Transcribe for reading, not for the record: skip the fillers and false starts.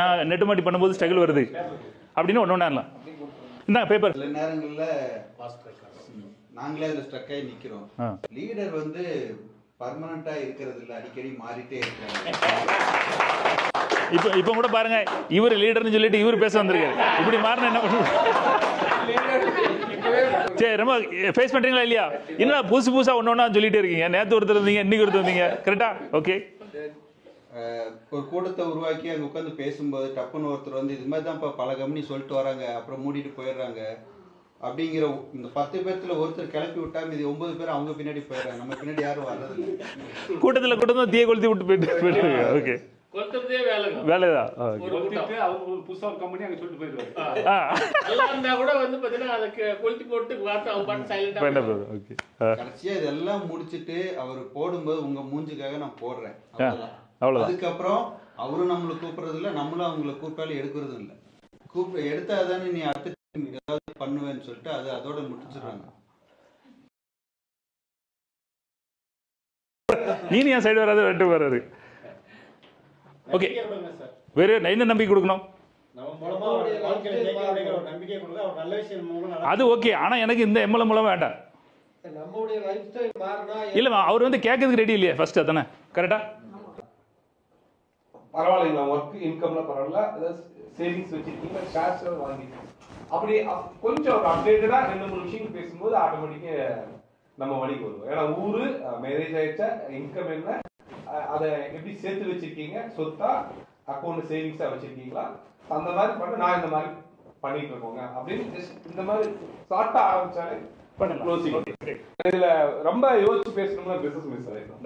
நான் நெட்டு மாட்டி பண்ணும்போது ஸ்ட்ரகிள் வருது அப்படின்னு ஒன்று இந்த பேப்பர் சில நேரங்களில் நாங்களே அதில் ஸ்ட்ரக் ஆகி நிற்கிறோம். லீடர் வந்து பர்மனண்டா இருக்கிறது இல்லை, அடிக்கடி மாறிட்டே இருக்காங்க. இப்போ கூட பாருங்க, இவர் லீடர்னு சொல்லிட்டு இவர் பேச வந்திருக்காரு. இப்படி மாறின என்ன பண்ணுவோம்? சரி, ரொம்ப ஃபேஸ் பண்றீங்களா இல்லையா? என்ன புதுசா ஒன்னொன்னா சொல்லிட்டே இருக்கீங்க. நேற்று ஒருத்தர் இருந்தீங்க, இன்னைக்கு ஒருத்தர் இருந்தீங்க, கரெக்டா? ஓகே. ஒரு கூட்டத்தை உருவாக்கி அங்கே உட்காந்து பேசும்போது டப்புன்னு ஒருத்தர் வந்து இது மாதிரி தான் இப்போ பல கம்பெனி சொல்லிட்டு வராங்க, அப்புறம் மூடிட்டு போயிடுறாங்க அப்படிங்கிற இந்த 10 பேர்த்துல ஒருத்தர் கிளப்பி விட்டா இது 9 பேர் அவங்க பின்னாடி போயிடுறாங்க. நம்ம பின்னாடி யாரும் வர்றது கூட்டத்தில் தீய கொளுத்தி விட்டு போயிட்டு. ஓகே, வேலைதான். புதுசா ஒரு கம்பெனி அங்க சொல்லிட்டு போயிடுவாரு. கடைசியா இதெல்லாம் முடிச்சுட்டு அவர் போடும்போது உங்க மூஞ்சுக்காக நான் போடுறேன், அவ்வளவுதான். அதுக்கப்புறம் அவரும் நம்மளை கூப்பிடுறது இல்லை, நம்மளும் அவங்கள கூப்பிட்டாலும் எடுக்கிறதும் இல்லை. எடுத்தா தானே நீ அடுத்த ஏதாவது பண்ணுவேன்னு சொல்லிட்டு அது அதோட முடிச்சிடுறாங்க. நீ என் சைடு வராது, வெட்டு வராது. ஓகே, வேற என்ன நம்பிக்கை கொடுக்கணும்? அது ஓகே, ஆனா எனக்கு இந்த எம்எல்ஏ மூலம் வேண்டாம். இல்ல, அவர் வந்து கேட்கறதுக்கு ரெடி இல்லையா ஃபர்ஸ்ட்? அதானே கரெக்டா? பரவாயில்லைங்களா, ஒர்க் இன்கம்ல பரவாயில்ல, சேவிங்ஸ் வச்சிருக்கீங்க, ஷேர்ஸ் வாங்கிருக்கீங்க, அப்படி கொஞ்சம் ஒரு அப்டேட்டடா 2-3 விஷயம் பேசும்போது ஆட்டோமேட்டிக்கா நம்ம வழிக்கு வருவோம். ஏன்னா ஊரு மேரேஜ் ஆயிடுச்சா, இன்கம் என்ன, அதை எப்படி சேர்த்து வச்சிருக்கீங்க, சொத்தா அக்கௌண்ட் சேவிங்ஸா வச்சிருக்கீங்களா, அந்த மாதிரி பண்ண நான் இந்த மாதிரி பண்ணிட்டு இருக்கோங்க அப்படின்னு ஜஸ்ட் இந்த மாதிரி ஷார்ட்டா ஆரம்பிச்சாலே க்ளோசிங். இதுல ரொம்ப யோசிச்சு பேசணும்னா பிசினஸ் மிஸ் ஆயிடும்.